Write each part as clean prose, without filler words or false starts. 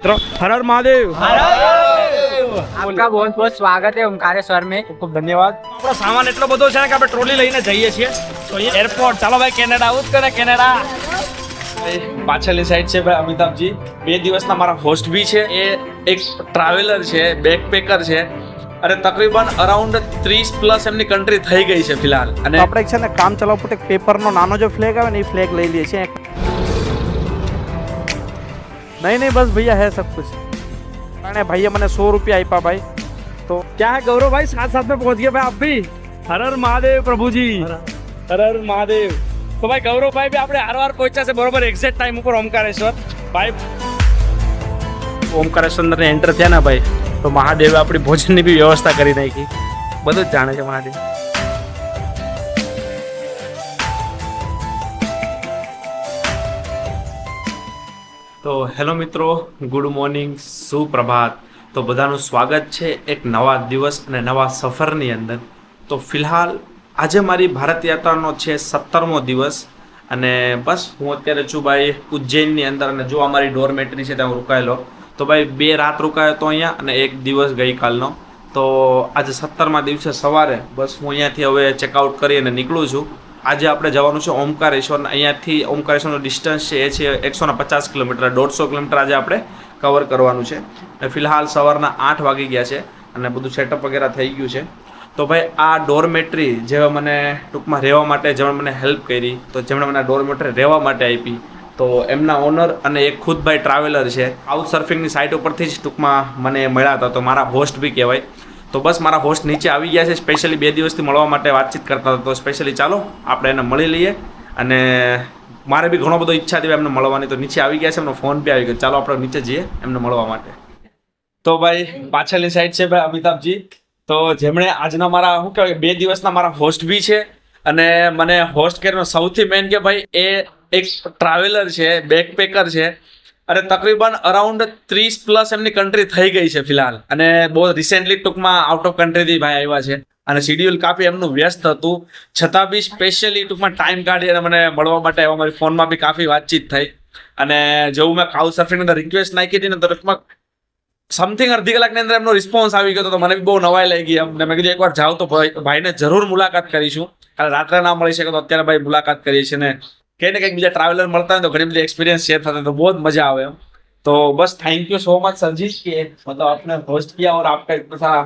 हर हर महादेव। आपका बहुत बहुत स्वागत है ओमकारेश्वर में। ખૂબ ધન્યવાદ। આપણો સામાન એટલો બધો છે કે આપણે ટ્રોલી લઈને જઈએ છીએ તો અહીંયા એરપોર્ટ ચાલો ભાઈ કેનેડા આવું જ કરે કેનેડા પાછળની સાઈડ છે ભાઈ અમિતાભજી 2 દિવસના મારા હોસ્ટ બી છે એ એક ટ્રાવેલર છે બેકપેકર છે અને તકરીબન અરાઉન્ડ 30 પ્લસ એમની કન્ટ્રી થઈ ગઈ છે ફિલહાલ અને આપણે છે ને કામ ચલાવ પર એક પેપરનો નાનો જો ફ્લેગ આવે ને એ ફ્લેગ લઈ લઈએ છીએ नहीं बस भैया है सब कुछ मैंने भैया मैंने 100 रुपया आइपा भाई तो क्या है गौरव भाई साथ साथ में पहुंच गए भाई आप भी हर हर महादेव प्रभु जी हर हर महादेव तो भाई गौरव भाई भी આપણે આરવાર પહોંચ્યા છે બરોબર એક્ઝેક્ટ ટાઈમ ઉપર ઓમકારેશ્વર ભાઈ ઓમકારેશ્વર અંદર એન્ટર થયા ને ભાઈ તો મહાદેવે આપણી ભોજનની બી વ્યવસ્થા કરી નાખી બધું જ જાણે છે મહાદેવ તો હેલો મિત્રો ગુડ મોર્નિંગ સુપ્રભાત તો બધાનું સ્વાગત છે એક નવા દિવસ અને નવા સફરની અંદર તો ફિલહાલ આજે મારી ભારત યાત્રાનો છે 17મો દિવસ અને બસ હું અત્યારે છું ભાઈ ઉજ્જૈનની અંદર અને જો અમારી ડોરમેટરી છે ત્યાં રોકાયેલો તો ભાઈ 2 રાત રોકાયો હતો અહીંયા અને 1 દિવસ ગઈકાલનો તો આજે 17મા દિવસે સવારે બસ હું અહીંયાથી હવે ચેકઆઉટ કરી અને નીકળું છું આજે આપણે જવાનું છે ઓમકારેશ્વર અહીંયાથી ઓમકારેશ્વરનો ડિસ્ટન્સ છે એ છે 150 કિલોમીટર 150 કિલોમીટર આજે આપણે કવર કરવાનું છે અને ફિલહાલ સવારના 8 વાગી ગયા છે અને બધું સેટઅપ વગેરે થઈ ગયું છે તો ભાઈ આ ડોરમેટરી જેવા મને ટૂંકમાં રહેવા માટે જેમણે મને હેલ્પ કરી તો જેમણે મને આ ડોરમેટરી રહેવા માટે આપી તો એમના ઓનર અને એક ખુદ ભાઈ ટ્રાવેલર છે આઉટ સર્ફિંગની સાઇટ ઉપરથી જ ટૂંકમાં મને મળ્યા હતા તો મારા હોસ્ટ બી કહેવાય તો બસ મારા હોસ્ટ નીચે આવી ગયા છે સ્પેશિયલી 2 દિવસથી મળવા માટે વાતચીત કરતા હતા તો સ્પેશિયલી ચાલો આપણે એને મળી લઈએ અને મારે બી ઘણો બધો ઈચ્છા હતી એમને મળવાની તો નીચે આવી ગયા છે એમનો ફોન બી આવી ગયો ચાલો આપણે નીચે જઈએ એમને મળવા માટે તો ભાઈ પાછળની સાઈડ છે ભાઈ અમિતાભજી તો જેમણે આજના મારા શું કહેવાય 2 દિવસના મારા હોસ્ટ બી છે અને મને હોસ્ટ કરીને સૌથી મેઇન કે ભાઈ એ એક ટ્રાવેલર છે બેકપેકર છે અને તકરીબન અરાઉન્ડ 30 પ્લસ એમની કન્ટ્રી થઈ ગઈ છે ફિલહાલ અને બહુ રિસેન્ટલી ટૂંકમાં આઉટ ઓફ કન્ટ્રીથી ભાઈ આવ્યા છે અને શિડ્યુલ કાફી એમનું વ્યસ્ત હતું છતાં બી સ્પેશિયલી ટૂંકમાં ટાઈમ કાઢી અને મને મળવા માટે આવ્યા મારી ફોનમાં બી કાફી વાતચીત થઈ અને જેવું મેં કાઉ સર્ફિંગની અંદર રિક્વેસ્ટ નાખી હતી ને તો ટૂંકમાં સમથિંગ અડધી કલાકની અંદર એમનો રિસ્પોન્સ આવી ગયો તો મને બી બહુ નવાઈ લાગી ગઈ એમ મેં કીધું એકવાર જાઉં તો ભાઈને જરૂર મુલાકાત કરીશું કાલે રાત્રે ના મળી શકે તો અત્યારે ભાઈ મુલાકાત કરીએ છીએ ને કંઈ ને કંઈક બીજા ટ્રાવેલર મળતા હોય તો ઘણી બધી एक्सपीरियंस शेयर થતા तो बहुत मजा आवे तो बस thank you so much sir ji कि मतलब आपने होस्ट किया और आपका इतना सारा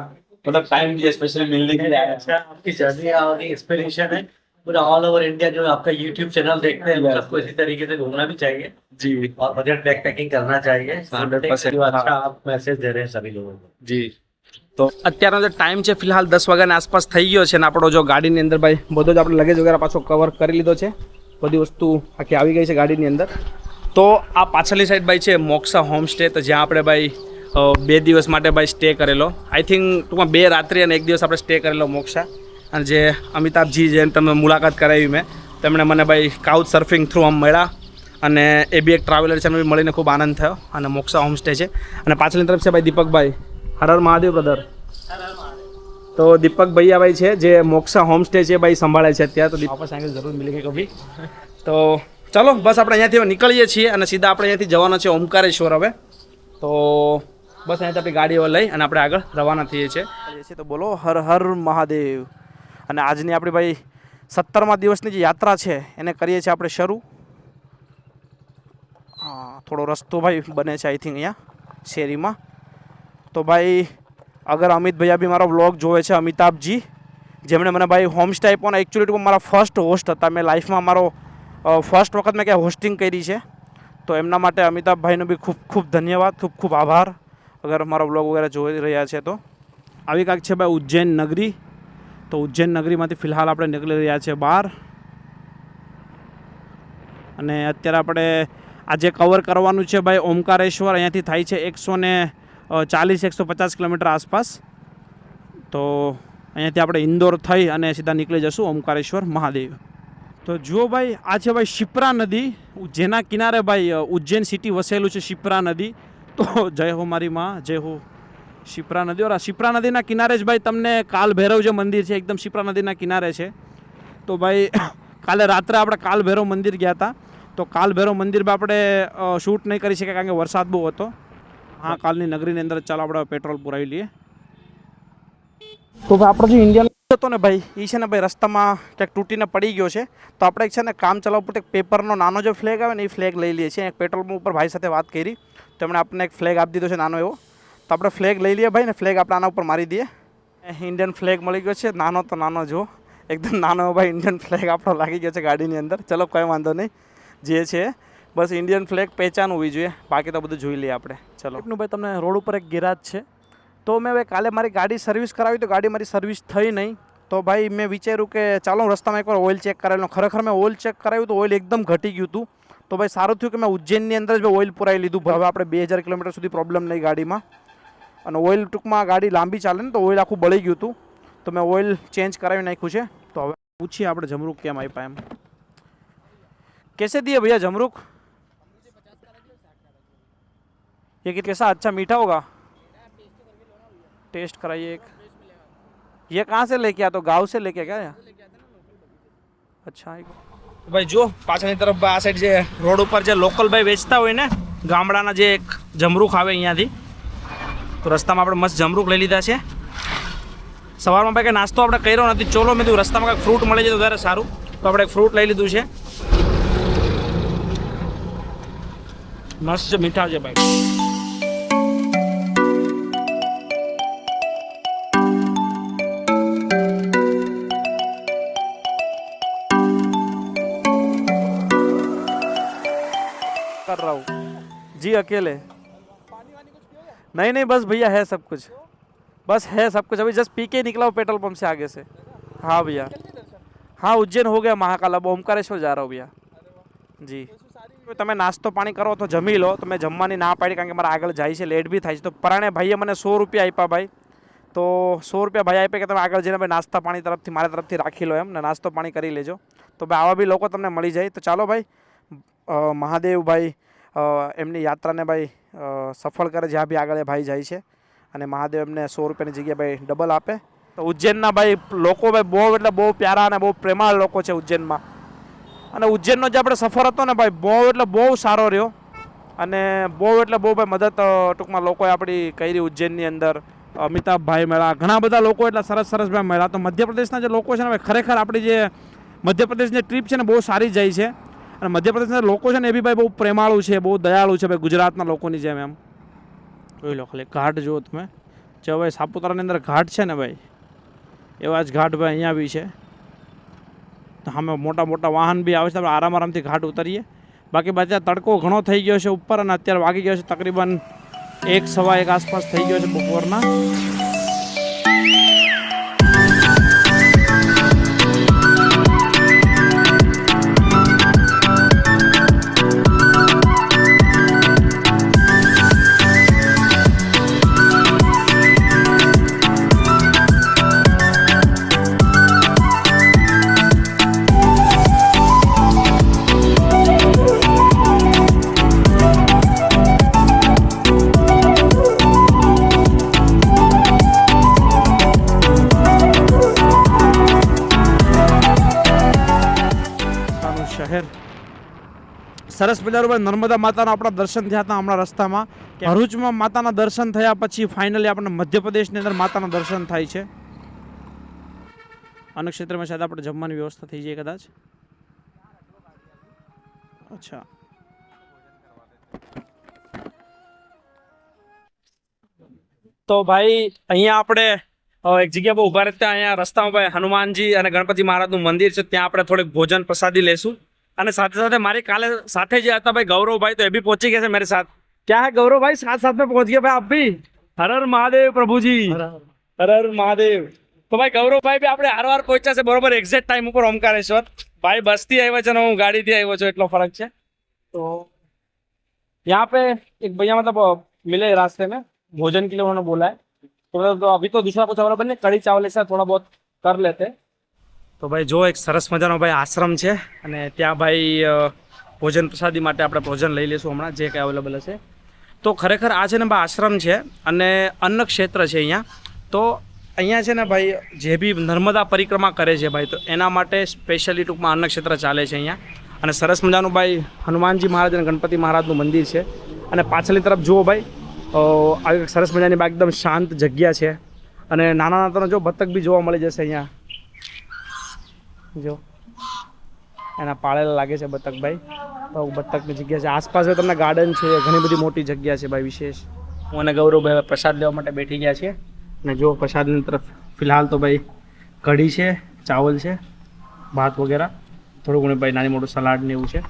मतलब टाइम दिया स्पेशली मिलने के लिए अच्छा आपकी जर्नी और इंस्पिरेशन है पूरा ऑल ओवर इंडिया जो आपका यूट्यूब चैनल देखते हैं सबको इसी तरीके से घूमना भी चाहिए जी और बजट बैकपैकिंग करना चाहिए 100% अच्छा आप मैसेज दे रहे हैं सभी लोगों को जी તો અત્યારનો જે ટાઈમ છે ફિલહાલ 10 વાગ્યાની આસપાસ થઈ ગયો છે અને આપણો જો ગાડીની અંદર ભાઈ બધો જ આપણે લગેજ વગેરે પાછો કવર કરી લીધો છે બધી વસ્તુ આખી આવી ગઈ છે ગાડીની અંદર તો આ પાછળની સાઈડ ભાઈ છે મોક્ષા હોમસ્ટે તો જ્યાં આપણે ભાઈ 2 દિવસ માટે ભાઈ સ્ટે કરેલો આઈ થિંક ટૂંકમાં 2 રાત્રિ અને 1 દિવસ આપણે સ્ટે કરેલો મોક્ષા અને જે અમિતાભજી જેને તમે મુલાકાત કરાવી મેં તેમણે મને ભાઈ કાઉચ સર્ફિંગ થ્રુ આમ મળ્યા અને એ બી એક ટ્રાવેલર છે એમને બી મળીને ખૂબ આનંદ થયો અને મોક્ષા હોમસ્ટે છે અને પાછળની તરફ છે ભાઈ દીપકભાઈ હર હર મહાદેવ બ્રધર तो दीपक भैया भाई है जे मोक्षा होम स्टे है भाई संभाळे है अत्यारे तो वापस आएंगे जरूर मिलेंगे कभी तो चलो बस આપણે અહીંયાથી નીકળીએ છીએ અને સીધા આપણે અહીંયાથી જવાના છે ઓમકારેશ્વર હવે તો બસ અહીંયાથી આપણી ગાડીઓ લઈ અને આપણે આગળ રવાના થઈએ છીએ તો બોલો હર હર મહાદેવ અને આજની આપણી ભાઈ 17મા દિવસની જે યાત્રા છે એને કરીએ છીએ આપણે શરૂ હા થોડો રસ્તો ભાઈ બને છે આઈ થિંક અહીંયા શેરીમાં તો ભાઈ अगर अमित भैया भी मारा व्लॉग जोए છે અમિતાભજી જેમણે મને ભાઈ હોમ સ્ટે આપ્યો ને એકચ્યુઅલી મારા ફર્સ્ટ હોસ્ટ હતા મેં લાઈફમાં મારો ફર્સ્ટ વખત મેં ક્યાં હોસ્ટિંગ કરી છે તો એમના માટે અમિતાભ ભાઈનો બી ખૂબ ખૂબ ધન્યવાદ ખૂબ ખૂબ આભાર અગર મારો વ્લોગ વગેરે જોઈ રહ્યા છે તો આવી કાંઈક છે ભાઈ ઉજ્જૈન નગરી તો ઉજ્જૈન નગરીમાંથી ફિલહાલ આપણે નીકળી રહ્યા છીએ બહાર અને અત્યારે આપણે આજે કવર કરવાનું છે ભાઈ ઓમકારેશ્વર અહીંયાથી થાય છે 140-150 કિલોમીટર આસપાસ તો અહીંયાથી આપણે ઇન્દોર થઈ અને સીધા નીકળી જશું ઓમકારેશ્વર મહાદેવ તો જુઓ ભાઈ આ છે ભાઈ શિપ્રા નદી જેના કિનારે ભાઈ ઉજ્જૈન સિટી વસેલું છે શિપ્રા નદી તો જય હો મારી માં જય હો શિપ્રા નદી और શિપ્રા નદીના કિનારે જ ભાઈ તમને કાલ ભૈરવ જે મંદિર છે એકદમ શિપ્રા નદીના કિનારે છે તો ભાઈ કાલે રાત્રે આપણે કાલ ભૈરવ મંદિર ગયા હતા તો કાલ ભૈરવ મંદિરમાં આપણે શૂટ નહીં કરી શક્યા કારણ કે વરસાદ બહુ હતો મહાકાલની નગરીની અંદર ચાલો આપણે પેટ્રોલ પુરાવી લઈએ. તો ભાઈ આપણો જે ઇન્ડિયન હતો ને ભાઈ એ છે ને ભાઈ રસ્તામાં ક્યાંક તૂટીને પડી ગયો છે. તો આપણે એક છે ને કામ ચલાવવા પર એક પેપરનો નાનો જે ફ્લેગ આવે ને એ ફ્લેગ લઈ લઈએ છીએ. એક પેટ્રોલ પંપ ઉપર ભાઈ સાથે વાત કરી તો એમણે આપણને એક ફ્લેગ આપી દીધો છે નાનો એવો. તો આપણે ફ્લેગ લઈ લઈએ ભાઈ ને ફ્લેગ આપણે આના ઉપર મારી દઈએ. ઇન્ડિયન ફ્લેગ મળી ગયો છે, નાનો તો નાનો જો એકદમ નાનો ભાઈ ઇન્ડિયન ફ્લેગ આપણો લાગી ગયો છે ગાડીની અંદર. ચલો કોઈ વાંધો નહીં, જે છે બસ ઇન્ડિયન ફ્લેગ પહેચાન હોવી જોઈએ, બાકી તો બધું જોઈ લઈએ આપણે. ચલો એટલું ભાઈ તમને રોડ ઉપર એક ગેરાજ છે. તો મેં ભાઈ કાલે મારી ગાડી સર્વિસ કરાવી તો ગાડી મારી સર્વિસ થઈ નહીં. તો ભાઈ મેં વિચાર્યું કે ચાલો રસ્તામાં એકવાર ઓઇલ ચેક કરાવી લઉં. ખરેખર મેં ઓઇલ ચેક કરાવ્યું તો ઓઇલ એકદમ ઘટી ગયું હતું. તો ભાઈ સારું થયું કે મેં ઉજ્જૈનની અંદર જ ઓઇલ પુરાવી લીધું. હવે આપણે 2000 કિલોમીટર સુધી પ્રોબ્લેમ નહીં ગાડીમાં. અને ઓઇલ ટૂંકમાં ગાડી લાંબી ચાલે ને તો ઓઇલ આખું બળી ગયું હતું. તો મેં ઓઇલ ચેન્જ કરાવી નાખ્યું છે. તો હવે પૂછીએ આપણે જમરૂક કેમ આપ્યા એમ. कैसे दिए भैया जमरूक? ये कैसा अच्छा मीठा होगा? टेस्ट कराइए एक. ये कहाँ से लेके आया? तो गांव से लेके क्या? अच्छा ભાઈ જો પાછળની તરફ આ સાઈડ જે રોડ ઉપર જે લોકલ ભાઈ વેચતા હોય ને ગામડાના જે એક જમરૂખ આવે અહીંયાથી, તો રસ્તામાં આપણે મસ્ત જમરૂખ લઈ લીધા છે. સવારમાં ભાઈ કંઈ નાસ્તો આપણે કર્યો નથી. ચોલો મેં કીધું રસ્તામાં કંઈક ફ્રૂટ મળી જાય તો વધારે સારું. તો આપણે એક ફ્રૂટ લઈ લીધું છે. મસ્ત છે, મીઠા છે ભાઈ. कर रहा हूँ जी अकेले. नहीं नहीं बस भैया है सब कुछ, बस है सब कुछ. अभी जस्ट पी के निकला हूँ पेट्रोल पंप से आगे से. हाँ भैया, हाँ उज्जैन हो गया महाकाल, अब ओमकारेश्वर जा रहा हूँ भैया જી. તમે નાસ્તો પાણી કરો તો જમી લો. તો મેં જમવાની ના પાડી કારણ કે મારે આગળ જાય છે, લેટ બી થાય છે. તો પરાણે ભાઈએ મને 100 રૂપિયા આપ્યા ભાઈ. તો 100 રૂપિયા ભાઈ આપ્યા કે તમે આગળ જઈને ભાઈ નાસ્તા પાણી તરફથી મારા તરફથી રાખી લો એમ ને નાસ્તો પાણી કરી લેજો. તો ભાઈ આવા બી લોકો તમને મળી જાય. તો ચાલો ભાઈ મહાદેવ ભાઈ એમની યાત્રાને ભાઈ સફળ કરે જ્યાં બી આગળ એ ભાઈ જાય છે. અને મહાદેવ એમને 100 રૂપિયાની જગ્યાએ ભાઈ ડબલ આપે. તો ઉજ્જૈનના ભાઈ લોકો ભાઈ બહુ એટલે બહુ પ્યારા અને બહુ પ્રેમાળ લોકો છે ઉજ્જૈનમાં. અને ઉજ્જૈનનો જે આપણે સફર હતો ને ભાઈ બહુ એટલે બહુ સારો રહ્યો. અને બહુ એટલે બહુ ભાઈ મદદ ટૂંકમાં લોકોએ આપણી કરી ઉજ્જૈનની અંદર. અમિતાભભાઈ મળ્યા, ઘણા બધા લોકો એટલા સરસ સરસ ભાઈ મળ્યા. તો મધ્યપ્રદેશના જે લોકો છે ને ભાઈ ખરેખર આપણી જે મધ્યપ્રદેશની ટ્રીપ છે ને બહુ સારી જાય છે. અને મધ્યપ્રદેશના લોકો છે ને એ બી ભાઈ બહુ પ્રેમાળું છે, બહુ દયાળુ છે ભાઈ ગુજરાતના લોકોની જેમ એમ. જોઈ લો ખાલી ઘાટ જુઓ તમે. જે ભાઈ સાપુતારાની અંદર ઘાટ છે ને ભાઈ એવા જ ઘાટ ભાઈ અહીંયા બી છે. અમે મોટા મોટા વાહન બી આવે છે. આપણે આરામથી ઘાટ ઉતરીએ. બાકી બધા તડકો ઘણો થઈ ગયો છે ઉપર અને અત્યારે વાગી ગયો છે તકરીબન 1 સવા 1 આસપાસ થઈ ગયો છે બપોરના. શહેર સરસ મજાનું ભાઈ નર્મદા માતાના આપણા દર્શન થયા હતા હમણાં રસ્તામાં. ભરૂચમાં માતાના દર્શન થયા પછી ફાઇનલી આપણે મધ્યપ્રદેશની અંદર માતાના દર્શન થાય છે. અન્ય ક્ષેત્રમાં શાયદ આપણે જમવાની વ્યવસ્થા થઈ જાય કદાચ. અચ્છા તો ભાઈ અહીંયા આપણે એક જગ્યા પર ઉભા રહેતા. અહીંયા રસ્તામાં ભાઈ હનુમાનજી અને ગણપતિ મહારાજનું મંદિર છે, ત્યાં આપણે થોડીક ભોજન પ્રસાદી લેશું. અને સાથે સાથે મારી કાલે સાથે જે હતા ભાઈ ગૌરવભાઈ, તો એ બી પહોંચી ગયા છે मेरे साथ. क्या है गौरवભાઈ, साथ साथ में पहुंच गए भाई आप भी? हर हर महादेव प्रभुजी, हर हर महादेव. તો ભાઈ ગૌરવભાઈ બી આપણે હારવાર પહોંચ્યા છે બરોબર એક્ઝેક્ટ ટાઈમ ઉપર ઓમકારેશ્વર. ભાઈ બસથી આવ્યા છે ને હું ગાડીથી આવ્યો છું, એટલો ફરક છે. तो यहाँ पे एक भैया मतलब मिले रास्ते में, भोजन के लिए उन्होंने बोला है. तो अभी तो दूसरा कुछ अवेलेबल नहीं, कड़ी चावल ऐसा थोड़ा बहुत कर लेते. તો ભાઈ જો એક સરસ મજાનો ભાઈ આશ્રમ છે અને ત્યાં ભાઈ ભોજન પ્રસાદી માટે આપણે ભોજન લઈ લઈશું હમણાં જે કંઈ અવેલેબલ હશે. તો ખરેખર આ છે ને ભાઈ આશ્રમ છે અને અન્ન ક્ષેત્ર છે અહીંયા. તો અહીંયા છે ને ભાઈ જે બી નર્મદા પરિક્રમા કરે છે ભાઈ, તો એના માટે સ્પેશિયલી ટૂંકમાં અન્ન ક્ષેત્ર ચાલે છે અહીંયા. અને સરસ મજાનું ભાઈ હનુમાનજી મહારાજ અને ગણપતિ મહારાજનું મંદિર છે. અને પાછળની તરફ જુઓ ભાઈ આવી એક સરસ મજાની બા એકદમ શાંત જગ્યા છે અને નાના નાના જો બતક બી જોવા મળી જશે અહીંયા જો એના પાળેલા લાગે છે બતક ભાઈ તો બતકની જગ્યા છે આસપાસ તમને ગાર્ડન છે ઘણી બધી મોટી જગ્યા છે ભાઈ વિશેષ હું અને ગૌરવભાઈ પ્રસાદ લેવા માટે બેઠી ગયા છીએ અને જો પ્રસાદની તરફ ફિલહાલ તો ભાઈ કઢી છે ચાવલ છે ભાત વગેરે થોડું ઘણું ભાઈ નાની મોટું સલાડ ને એવું છે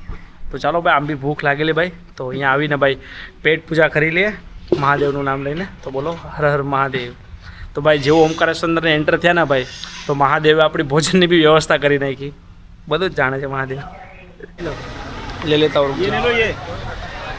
તો ચાલો ભાઈ આમ બી ભૂખ લાગેલી ભાઈ તો અહીંયા આવીને ભાઈ પેટ પૂજા કરી લઈએ મહાદેવનું નામ લઈને તો બોલો હર હર મહાદેવ તો ભાઈ જેવો ઓમકારેશ્વર અંદર એન્ટર થયા ને ભાઈ તો મહાદેવે આપણી ભોજનની બી વ્યવસ્થા કરી નાખી બધું જ જાણે છે મહાદેવ લે લેતા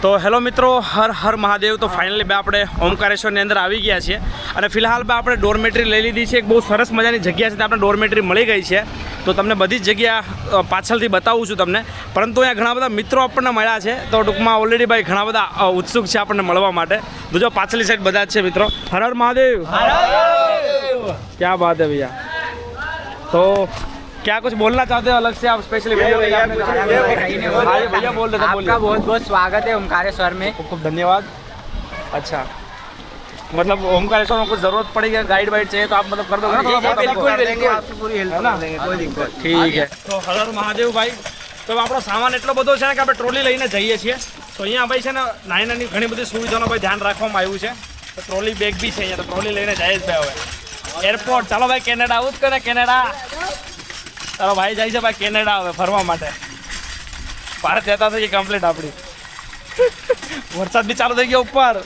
તો હેલો મિત્રો હર હર મહાદેવ તો ફાઇનલી ભાઈ આપણે ઓમકારેશ્વરની અંદર આવી ગયા છીએ અને ફિલહાલ ભાઈ આપણે ડોરમેટરી લઈ લીધી છે એક બહુ સરસ મજાની જગ્યા છે આપણે ડોરમેટરી મળી ગઈ છે તો તમને બધી જ જગ્યા પાછળથી બતાવું છું તમને પરંતુ અહીંયા ઘણા બધા મિત્રો આપણને મળ્યા છે તો ટૂંકમાં ઓલરેડી ભાઈ ઘણા બધા ઉત્સુક છે આપણને મળવા માટે તો જો પાછળની સાઈડ બધા જ છે મિત્રો હર હર મહાદેવ ક્યાં બાત હે ભૈયા તો क्या कुछ बोलना चाहते हो अलग से आप स्पेशली भैया बोल रहे थे आपका बहुत बहुत स्वागत है ओमकारेश्वर में। खूब खूब धन्यवाद। अच्छा मतलब ओमकारेश्वर में कुछ जरूरत पड़ेगी गाइड वाइड चाहिए तो आप मतलब कर दोगे ना थोड़ा बहुत? आपकी पूरी हेल्प कर देंगे, कोई दिक्कत ठीक है तो हर हर महादेव भाई તો આપણો સામાન એટલો બધો છે ને કે આપણે ટ્રોલી લઈને જઈએ છીએ તો અહીંયા ભાઈ છે ને નાની નાની ઘણી બધી સુવિધાનો ભાઈ ધ્યાન રાખવામાં આવ્યું છે તો ટ્રોલી બેગ બી છે અહીંયા તો ટ્રોલી લઈને જાય જ ભાઈ હવે એરપોર્ટ ચાલો ભાઈ કેનેડા આવું જ કરે કેનેડા તારો ભાઈ જાય છે ભાઈ કેનેડા હવે ફરવા માટે ભારત જતા થઈ કમ્પ્લીટ આપણી વરસાદ બી ચાલુ થઈ ગયો ઉપર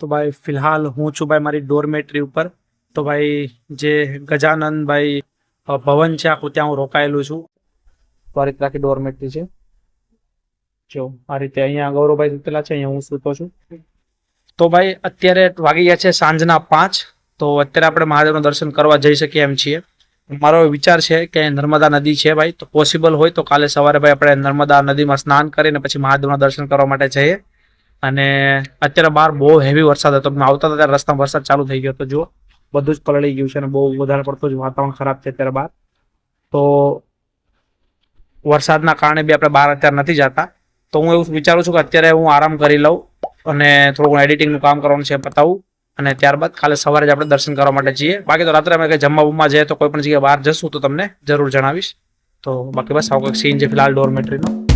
તો ભાઈ ફિલહાલ હું છું ભાઈ મારી ડોરમેટરી ઉપર તો ભાઈ જે ગજાનંદ ભાઈ ભવન છે આખું ત્યાં હું રોકાયેલું છું તો આ રીતે આખી ડોરમેટરી છે જો આ રીતે અહીંયા ગૌરવભાઈ સુતેલા છે અહીંયા હું સૂતો છું તો ભાઈ અત્યારે વાગી ગયા છે સાંજના 5 તો અત્યારે આપણે મહાદેવનું દર્શન કરવા જઈ શકીએ એમ છીએ મારો વિચાર છે કે નર્મદા નદી છે ભાઈ તો પોસિબલ હોય તો કાલે સવારે ભાઈ આપણે નર્મદા નદીમાં સ્નાન કરીને પછી મહાદેવના દર્શન કરવા માટે જઈએ અને અત્યારે બહાર બહુ હેવી વરસાદ હતો આવતા હતા ત્યારે રસ્તામાં વરસાદ ચાલુ થઈ ગયો હતો જો બધું જ પલળી ગયું છે અને બહુ વધારે પડતું જ વાતાવરણ ખરાબ છે અત્યારે બહાર તો વરસાદના કારણે બી આપણે બહાર અત્યારે નથી જતા તો હું એવું વિચારું છું કે અત્યારે હું આરામ કરી લઉં અને થોડું એડિટિંગનું કામ કરવાનું છે પતાવું અને ત્યારબાદ કાલે સવારે જ આપણે દર્શન કરવા માટે જઈએ બાકી તો રાત્રે અમે કંઈ જમવા જઈએ તો કોઈ પણ જગ્યાએ બહાર જશું તો તમને જરૂર જણાવીશ તો બાકી બસ આવો કંઈક સીન છે ફિલહાલ ડોરમેટરીનો